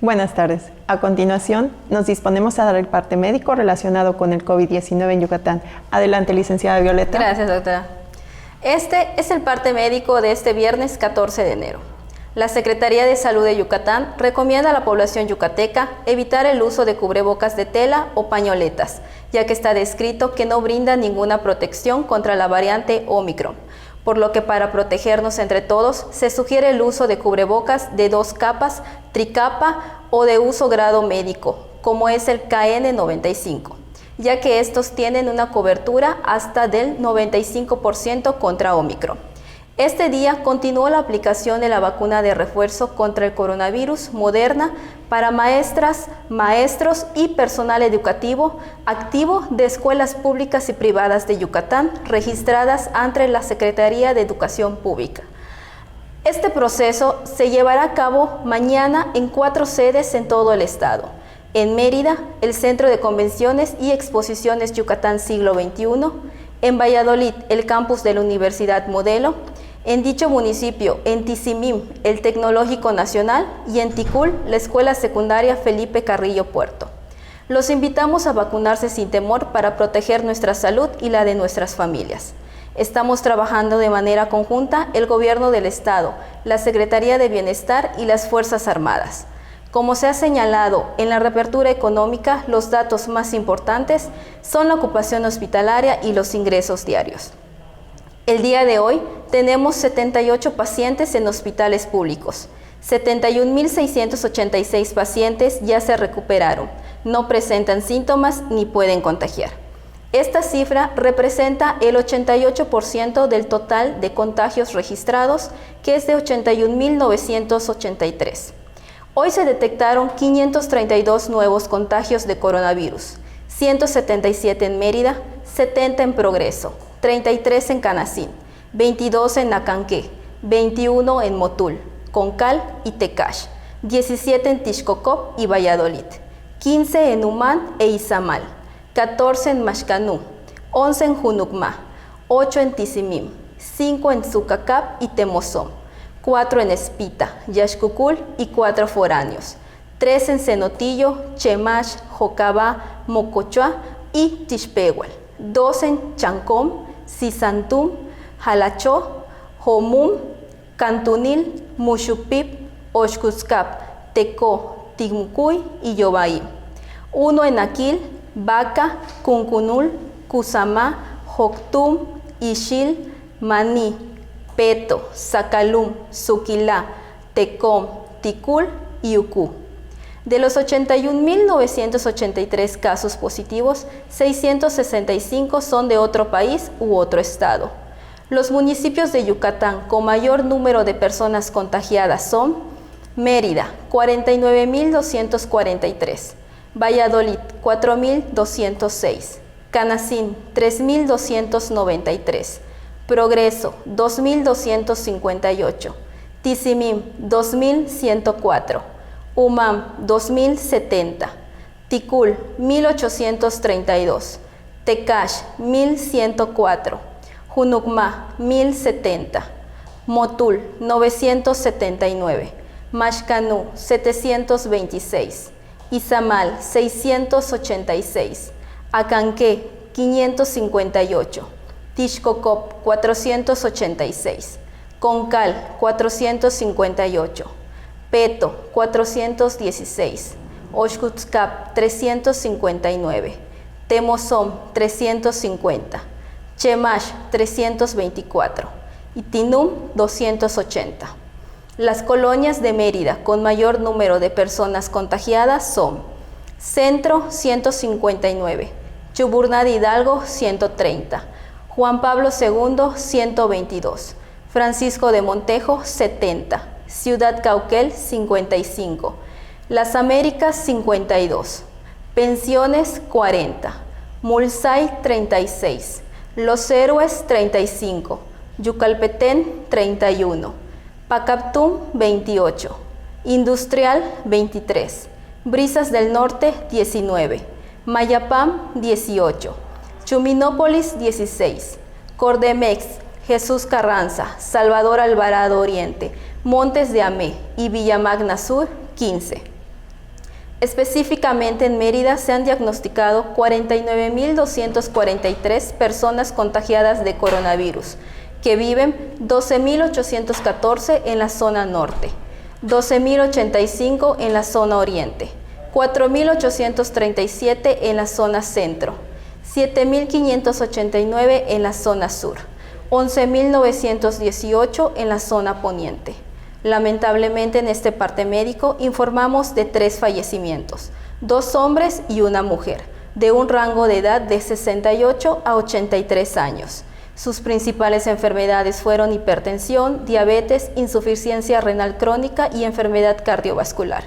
Buenas tardes. A continuación, nos disponemos a dar el parte médico relacionado con el COVID-19 en Yucatán. Adelante, licenciada Violeta. Gracias, doctora. Este es el parte médico de este viernes 14 de enero. La Secretaría de Salud de Yucatán recomienda a la población yucateca evitar el uso de cubrebocas de tela o pañoletas, ya que está descrito que no brinda ninguna protección contra la variante Ómicron, por lo que para protegernos entre todos se sugiere el uso de cubrebocas de 2 capas, tricapa o de uso grado médico, como es el KN95, ya que estos tienen una cobertura hasta del 95% contra Ómicron. Este día continuó la aplicación de la vacuna de refuerzo contra el coronavirus Moderna para maestras, maestros y personal educativo activo de escuelas públicas y privadas de Yucatán registradas ante la Secretaría de Educación Pública. Este proceso se llevará a cabo mañana en 4 sedes en todo el estado. En Mérida, el Centro de Convenciones y Exposiciones Yucatán Siglo XXI, en Valladolid, el campus de la Universidad Modelo, en dicho municipio, en Tizimín, el Tecnológico Nacional, y en Ticul, la Escuela Secundaria Felipe Carrillo Puerto. Los invitamos a vacunarse sin temor para proteger nuestra salud y la de nuestras familias. Estamos trabajando de manera conjunta el Gobierno del Estado, la Secretaría de Bienestar y las Fuerzas Armadas. Como se ha señalado en la reapertura económica, los datos más importantes son la ocupación hospitalaria y los ingresos diarios. El día de hoy tenemos 78 pacientes en hospitales públicos. 71.686 pacientes ya se recuperaron, no presentan síntomas ni pueden contagiar. Esta cifra representa el 88% del total de contagios registrados, que es de 81.983. Hoy se detectaron 532 nuevos contagios de coronavirus, 177 en Mérida, 70 en Progreso, 33 en Canacín, 22 en Nacanqué, 21 en Motul, Concal y Tecash, 17 en Tixcocop y Valladolid, 15 en Humán e Izamal, 14 en Maxcanú, 11 en Junucmá, 8 en Tizimín, 5 en Zucacap y Temozón, 4 en Espita, Yaxcucul y 4 foráneos, 3 en Cenotillo, Chemash, Jocabá, Mocochua y Tixpehual, 2 en Chancom, Sisantum, Jalachó, Jomum, Cantunil, Muxupip, Oxcuzcap, Tecó, Timcuy y Yobaí. 1 en Aquil, Baca, Cuncunul, Cusamá, Joctum, Ixil, Maní, Peto, Zacalum, Suquilá, Tecom, Ticul y Ucú. De los 81.983 casos positivos, 665 son de otro país u otro estado. Los municipios de Yucatán con mayor número de personas contagiadas son Mérida, 49.243, Valladolid, 4.206, Canacín, 3.293, Progreso, 2.258, Tizimín, 2.104, Humam, 2070, Ticul, 1832, Tecash, 1104, Junucmá, 1070, Motul, 979, Maxcanú, 726, Izamal, 686, Acanqué, 558, Tixcocop, 486, Concal, 458, Peto, 416, Oxcuzcap, 359, Temozón, 350, Chemash, 324 y Tinum, 280. Las colonias de Mérida con mayor número de personas contagiadas son Centro, 159, Chuburná de Hidalgo, 130, Juan Pablo II, 122, Francisco de Montejo, 70, Ciudad Cauquel, 55, Las Américas, 52, Pensiones, 40, Mulsay, 36, Los Héroes, 35, Yucalpetén, 31, Pacaptum, 28, Industrial, 23, Brisas del Norte, 19, Mayapam, 18, Chuminópolis, 16, Cordemex, Jesús Carranza, Salvador Alvarado Oriente, Montes de Amé y Villamagna Sur, 15. Específicamente en Mérida se han diagnosticado 49.243 personas contagiadas de coronavirus, que viven 12.814 en la zona norte, 12.085 en la zona oriente, 4.837 en la zona centro, 7.589 en la zona sur, 11.918 en la zona poniente. Lamentablemente en este parte médico informamos de 3 fallecimientos, 2 hombres y una mujer, de un rango de edad de 68 a 83 años. Sus principales enfermedades fueron hipertensión, diabetes, insuficiencia renal crónica y enfermedad cardiovascular.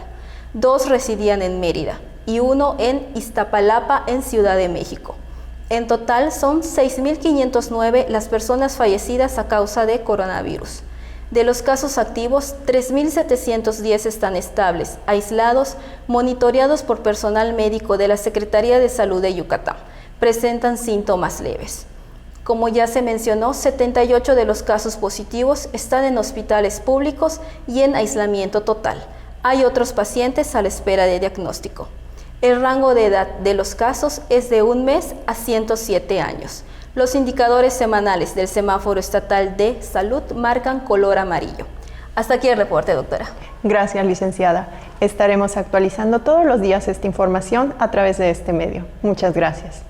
2 residían en Mérida y 1 en Iztapalapa, en Ciudad de México. En total son 6.509 las personas fallecidas a causa de coronavirus. De los casos activos, 3.710 están estables, aislados, monitoreados por personal médico de la Secretaría de Salud de Yucatán. Presentan síntomas leves. Como ya se mencionó, 78 de los casos positivos están en hospitales públicos y en aislamiento total. Hay otros pacientes a la espera de diagnóstico. El rango de edad de los casos es de 1 mes a 107 años. Los indicadores semanales del Semáforo Estatal de Salud marcan color amarillo. Hasta aquí el reporte, doctora. Gracias, licenciada. Estaremos actualizando todos los días esta información a través de este medio. Muchas gracias.